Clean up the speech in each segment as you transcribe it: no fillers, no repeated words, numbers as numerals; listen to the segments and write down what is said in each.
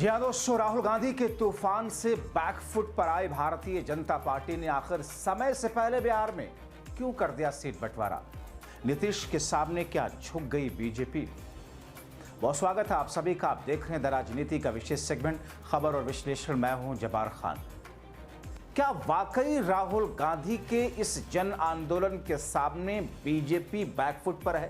जी हाँ दोस्तों, राहुल गांधी के तूफान से बैकफुट पर आई भारतीय जनता पार्टी ने आखिर समय से पहले बिहार में क्यों कर दिया सीट बंटवारा? नीतीश के सामने क्या झुक गई बीजेपी? बहुत स्वागत है आप सभी का। आप देख रहे हैं द राजनीति का विशेष सेगमेंट खबर और विश्लेषण। मैं हूं जब्बार खान। क्या वाकई राहुल गांधी के इस जन आंदोलन के सामने बीजेपी बैकफुट पर है?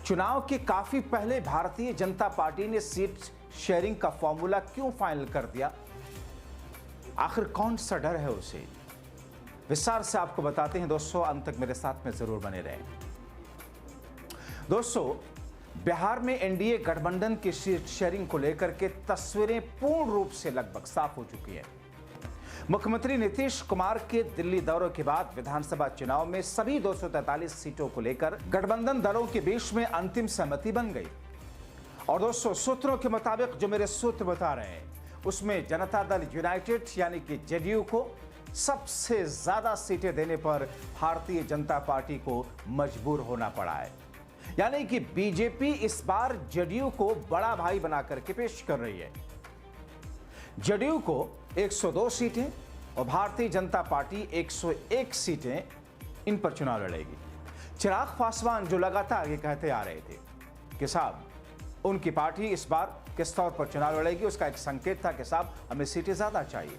चुनाव के काफी पहले भारतीय जनता पार्टी ने सीट शेयरिंग का फॉर्मूला क्यों फाइनल कर दिया? आखिर कौन सा डर है उसे? विस्तार से आपको बताते हैं दोस्तों, अंत तक मेरे साथ में जरूर बने रहें। दोस्तों, बिहार में एनडीए गठबंधन की सीट शेयरिंग को लेकर के तस्वीरें पूर्ण रूप से लगभग साफ हो चुकी है। मुख्यमंत्री नीतीश कुमार के दिल्ली दौरे के बाद विधानसभा चुनाव में सभी 243 सीटों को लेकर गठबंधन दलों के बीच में अंतिम सहमति बन गई। और दोस्तों, सूत्रों के मुताबिक जो मेरे सूत्र बता रहे हैं उसमें जनता दल यूनाइटेड यानी कि जेडीयू को सबसे ज्यादा सीटें देने पर भारतीय जनता पार्टी को मजबूर होना पड़ा है। यानी कि बीजेपी इस बार जेडीयू को बड़ा भाई बना करके पेश कर रही है। जेडीयू को 102 सीटें और भारतीय जनता पार्टी 101 सीटें इन पर चुनाव लड़ेगी। चिराग पासवान जो लगातार ये कहते आ रहे थे कि साहब उनकी पार्टी इस बार किस तौर पर चुनाव लड़ेगी, उसका एक संकेत था कि साहब हमें सीटें ज्यादा चाहिए।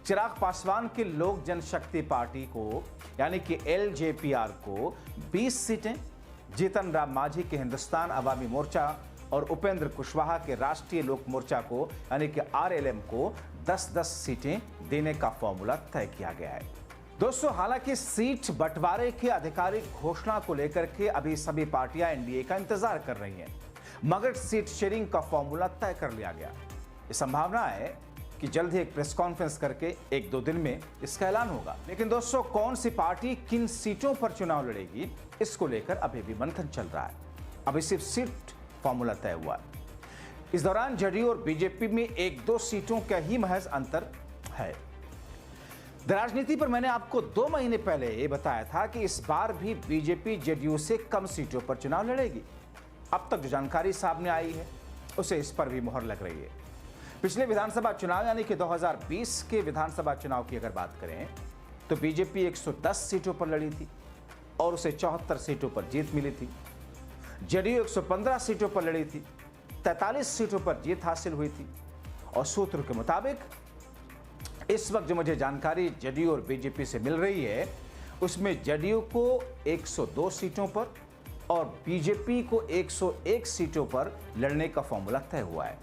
चिराग पासवान की लोक जनशक्ति पार्टी को यानी कि एलजेपीआर को 20 सीटें, जीतन राम मांझी के हिंदुस्तान अवामी मोर्चा और उपेंद्र कुशवाहा के राष्ट्रीय लोक मोर्चा को यानी कि आरएलएम को 10-10 सीटें देने का फॉर्मूला तय किया गया है। दोस्तों, हालांकि सीट बंटवारे की आधिकारिक घोषणा को लेकर के अभी सभी पार्टियां एनडीए का इंतजार कर रही हैं, मगर सीट शेयरिंग का फॉर्मूला तय कर लिया गया। ये संभावना है कि जल्द ही एक प्रेस कॉन्फ्रेंस करके 1-2 दिन में इसका ऐलान होगा। लेकिन दोस्तों, कौन सी पार्टी किन सीटों पर चुनाव लड़ेगी इसको लेकर अभी भी मंथन चल रहा है। अभी सिर्फ सीट फॉर्मूला तय हुआ है। इस दौरान जेडीयू और बीजेपी में 1-2 सीटों का ही महज अंतर है। द राजनीति पर मैंने आपको 2 महीने पहले ये बताया था कि इस बार भी बीजेपी जेडीयू से कम सीटों पर चुनाव लड़ेगी। अब तक जो जानकारी सामने आई है उसे इस पर भी मुहर लग रही है। पिछले विधानसभा चुनाव यानी कि 2020 के विधानसभा चुनाव की अगर बात करें तो बीजेपी 110 सीटों पर लड़ी थी और उसे 74 सीटों पर जीत मिली थी। जेडीयू 115 सीटों पर लड़ी थी, 43 सीटों पर जीत हासिल हुई थी। और सूत्रों के मुताबिक इस वक्त जो मुझे जानकारी जेडीयू और बीजेपी से मिल रही है उसमें जेडीयू को 102 सीटों पर और बीजेपी को 101 सीटों पर लड़ने का फॉर्मूला तय हुआ है।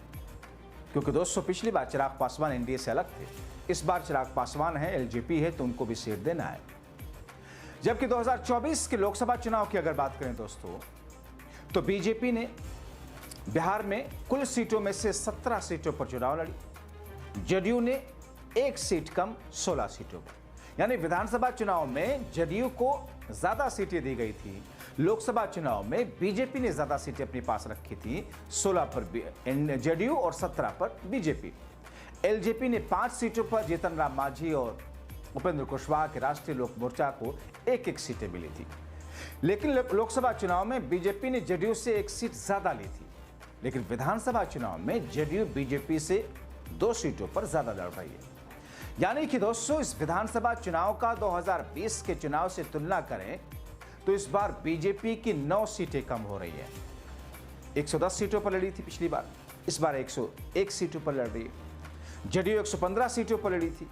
क्योंकि दोस्तों, पिछली बार चिराग पासवान एनडीए से अलग थे, इस बार चिराग पासवान है, एलजेपी है, तो उनको भी सीट देना है। जबकि 2024 के लोकसभा चुनाव की अगर बात करें दोस्तों तो बीजेपी ने बिहार में कुल सीटों में से 17 सीटों पर चुनाव लड़ी, जेडीयू ने 1 सीट कम 16 सीटों पर। यानी विधानसभा चुनाव में जेडीयू को ज्यादा सीटें दी गई थी, लोकसभा चुनाव में बीजेपी ने ज्यादा सीटें अपने पास रखी थी, 16 पर जेडीयू और 17 पर बीजेपी। एलजेपी ने 5 सीटों पर जीतन राम मांझी और उपेंद्र कुशवाहा के राष्ट्रीय लोक मोर्चा को 1-1 सीटें मिली थी। लेकिन लोकसभा चुनाव में बीजेपी ने जेडीयू से 1 सीट ज्यादा ली थी, लेकिन विधानसभा चुनाव में जेडीयू बीजेपी से 2 सीटों पर ज्यादा लड़ रही है। यानी कि दोस्तों, इस विधानसभा चुनाव का 2020 के चुनाव से तुलना करें तो इस बार बीजेपी की 9 सीटें कम हो रही है। 110 सीटों पर लड़ी थी पिछली बार, इस बार 101 सीटों पर लड़ रही है। जेडीयू 115 सीटों पर लड़ी थी,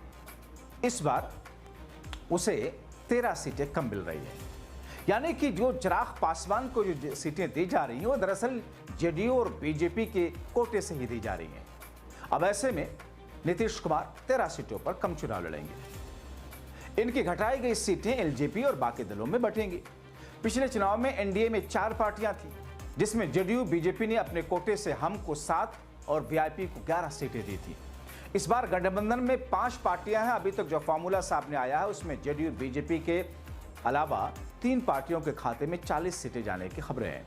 इस बार उसे 13 सीटें कम मिल रही है। यानी कि जो चिराग पासवान को जो सीटें दी जा रही हैं वो दरअसल जेडीयू और बीजेपी के कोटे से ही दी जा रही हैं। अब ऐसे में नीतीश कुमार 13 सीटों पर कम चुनाव लड़ेंगे। इनकी घटाई गई सीटें एलजेपी और बाकी दलों में बटेंगी। पिछले चुनाव में एनडीए में 4 पार्टियां थी, जिसमें जेडीयू बीजेपी ने अपने कोटे से हम को 7 और वीआईपी को 11 सीटें दी थी। इस बार गठबंधन में 5 पार्टियां हैं। अभी तक जो फॉर्मूला सामने आया है उसमें जेडीयू बीजेपी के अलावा 3 पार्टियों के खाते में 40 सीटें जाने की खबरें हैं।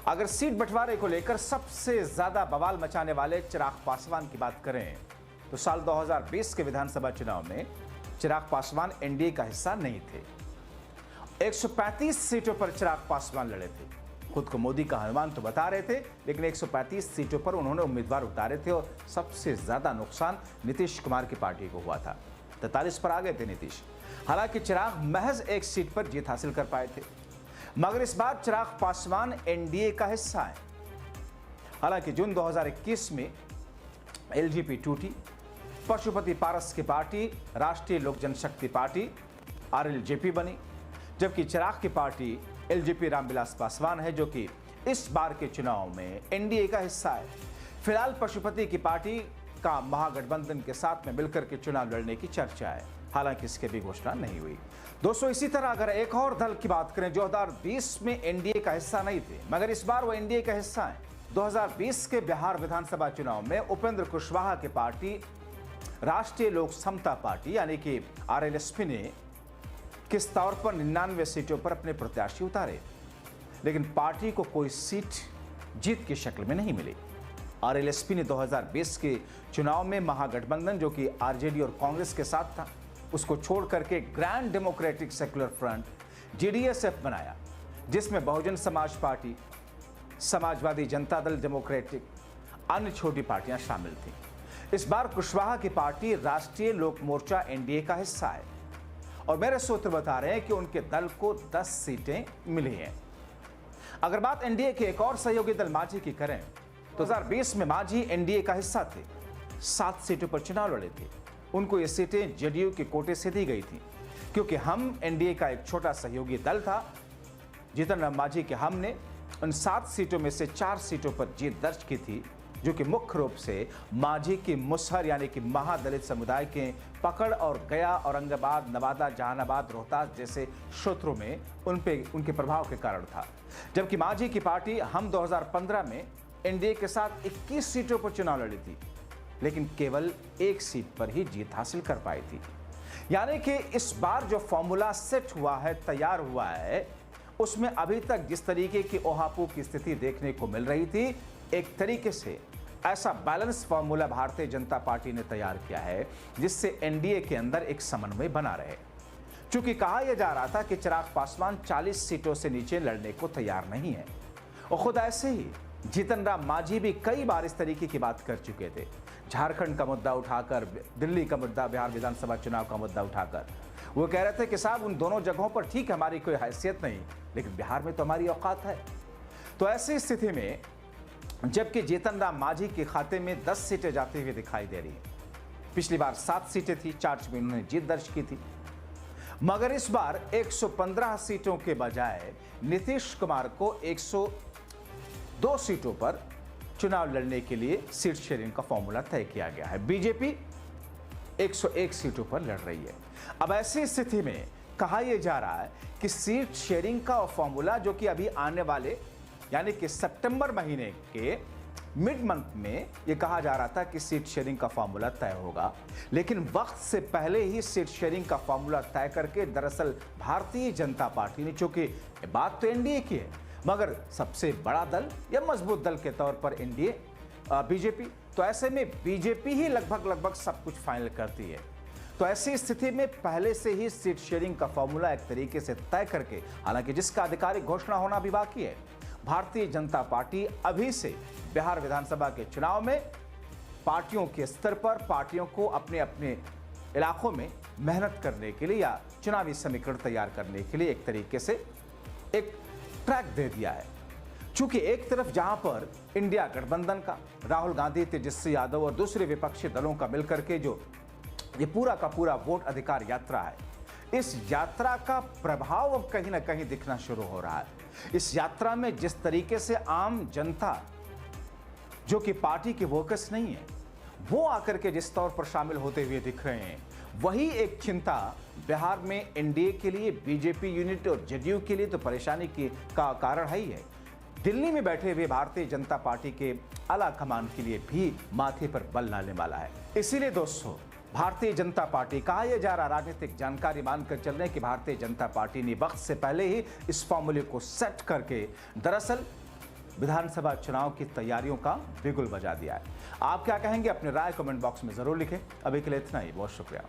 अगर सीट बंटवारे को लेकर सबसे ज्यादा बवाल मचाने वाले चिराग पासवान की बात करें तो साल 2020 के विधानसभा चुनाव में चिराग पासवान एनडीए का हिस्सा नहीं थे। 135 सीटों पर चिराग पासवान लड़े थे। खुद को मोदी का हनुमान तो बता रहे थे, लेकिन 135 सीटों पर उन्होंने उम्मीदवार उतारे थे और सबसे ज्यादा नुकसान नीतीश कुमार की पार्टी को हुआ था। 43 पर आ गए थे नीतीश। हालांकि चिराग महज एक सीट पर जीत हासिल कर पाए थे, मगर इस बार चिराग पासवान एनडीए का हिस्सा है। हालांकि जून 2021 में एलजेपी टूटी, पशुपति पारस की पार्टी राष्ट्रीय लोक जनशक्ति पार्टी आरएलजेपी बनी, जबकि चिराग की पार्टी एलजेपी रामविलास पासवान है, जो कि इस बार के चुनाव में एनडीए का हिस्सा है। फिलहाल पशुपति की पार्टी का महागठबंधन के साथ में मिलकर के चुनाव लड़ने की चर्चा है, हालांकि इसकी भी घोषणा नहीं हुई। दोस्तों, इसी तरह अगर एक और दल की बात करें जो 2020 में एनडीए का हिस्सा नहीं थे, मगर इस बार वो एनडीए का हिस्सा है। 2020 के बिहार विधानसभा चुनाव में उपेंद्र कुशवाहा की पार्टी राष्ट्रीय लोक समता पार्टी यानी कि आरएलएसपी ने किस तौर पर 99 सीटों पर अपने प्रत्याशी उतारे, लेकिन पार्टी को कोई सीट जीत की शक्ल में नहीं मिली। आरएलएसपी ने 2020 के चुनाव में महागठबंधन जो कि आरजेडी और कांग्रेस के साथ था, उसको छोड़ करके grand democratic secular front GDSF बनाया, जिसमें बहुजन समाज पार्टी, समाजवादी जनता दल, डेमोक्रेटिक, अन्य छोटी पार्टियां शामिल थीं। इस बार कुशवाहा की पार्टी राष्ट्रीय लोक मोर्चा एनडीए का हिस्सा है और मेरे सूत्र बता रहे हैं कि उनके दल को 10 सीटें मिली हैं। अगर बात एनडीए के एक और सहयोगी दल मांझी की करें तो 2020 में मांझी एनडीए का हिस्सा थे, 7 सीटों पर चुनाव लड़े थे। उनको ये सीटें जेडीयू के कोटे से दी गई थी, क्योंकि हम एनडीए का एक छोटा सहयोगी दल था। जीतन राम मांझी के हमने उन 7 सीटों में से 4 सीटों पर जीत दर्ज की थी, जो कि मुख्य रूप से मांझी की मुसहर यानी कि महादलित समुदाय के पकड़ और गया, औरंगाबाद, नवादा, जहानाबाद, रोहतास जैसे क्षेत्रों में उनके प्रभाव के कारण था। जबकि मांझी की पार्टी हम 2015 में एनडीए के साथ 21 सीटों पर चुनाव लड़ी थी, लेकिन केवल 1 सीट पर ही जीत हासिल कर पाई थी। यानी कि इस बार जो फॉर्मूला सेट हुआ है, तैयार हुआ है, उसमें अभी तक जिस तरीके की ओहापू की स्थिति देखने को मिल रही थी, एक तरीके से ऐसा balance formula Bharatiya Janata party ने तैयार किया है जिससे एनडीए के अंदर एक समन्वय बना रहे। चूंकि कहा यह जा रहा था कि चिराग पासवान 40 सीटों से नीचे लड़ने को तैयार नहीं है, और खुद ऐसे ही जीतन राम मांझी भी कई बार इस तरीके की बात कर चुके थे। झारखंड का मुद्दा उठाकर, दिल्ली का मुद्दा, बिहार विधानसभा चुनाव का मुद्दा उठाकर वो कह रहे थे कि साहब उन दोनों जगहों पर ठीक है, हमारी कोई हैसियत नहीं, लेकिन बिहार में तो हमारी औकात है। तो ऐसी स्थिति में जबकि जीतन राम मांझी के खाते में 10 सीटें जाती हुई दिखाई दे रही हैं, पिछली बार 7 सीटें थी, 4 में उन्होंने जीत दर्ज की थी, मगर इस बार 115 सीटों के बजाय नीतीश कुमार को 102 सीटों पर चुनाव लड़ने के लिए सीट शेयरिंग का फॉर्मूला तय किया गया है। बीजेपी 101 सीटों पर लड़ रही है। अब ऐसी स्थिति में कहा यह जा रहा है कि सीट शेयरिंग का फॉर्मूला जो कि अभी आने वाले यानी कि सितंबर महीने के मिड मंथ में यह कहा जा रहा था कि सीट शेयरिंग का फॉर्मूला तय होगा, लेकिन वक्त से पहले ही सीट शेयरिंग का फॉर्मूला तय करके दरअसल भारतीय जनता पार्टी ने, चूंकि बात तो एनडीए की है, मगर सबसे बड़ा दल या मजबूत दल के तौर पर एनडीए बीजेपी, तो ऐसे में बीजेपी ही लगभग सब कुछ फाइनल करती है। तो ऐसी स्थिति में पहले से ही सीट शेयरिंग का फॉर्मूला एक तरीके से तय करके, हालांकि जिसका आधिकारिक घोषणा होना भी बाकी है, भारतीय जनता पार्टी अभी से बिहार विधानसभा के चुनाव में पार्टियों के स्तर पर पार्टियों को अपने अपने इलाकों में मेहनत करने के लिए या चुनावी समीकरण तैयार करने के लिए एक तरीके से एक ट्रैक दे दिया है। चूंकि एक तरफ जहां पर इंडिया गठबंधन का राहुल गांधी, तेजस्वी यादव और दूसरे विपक्षी दलों का मिलकर के जो ये पूरा का पूरा वोट अधिकार यात्रा है, इस यात्रा का प्रभाव अब कहीं ना कहीं दिखना शुरू हो रहा है। इस यात्रा में जिस तरीके से आम जनता जो कि पार्टी के वर्कर्स नहीं है, वो आकर के जिस तौर पर शामिल होते हुए दिख रहे हैं, वही एक चिंता बिहार में एनडीए के लिए, बीजेपी यूनिट और जेडीयू के लिए तो परेशानी का कारण है ही है। दिल्ली में बैठे हुए भारतीय जनता पार्टी के आला कमान के लिए भी माथे पर बल लाने वाला है। इसीलिए दोस्तों, भारतीय जनता पार्टी, कहा यह जा रहा राजनीतिक जानकारी मानकर चल रहे कि भारतीय जनता पार्टी ने वक्त से पहले ही इस फॉर्मूले को सेट करके दरअसल विधानसभा चुनाव की तैयारियों का बिगुल बजा दिया है। आप क्या कहेंगे? अपनी राय कमेंट बॉक्स में जरूर लिखें। अभी के लिए इतना ही, बहुत शुक्रिया।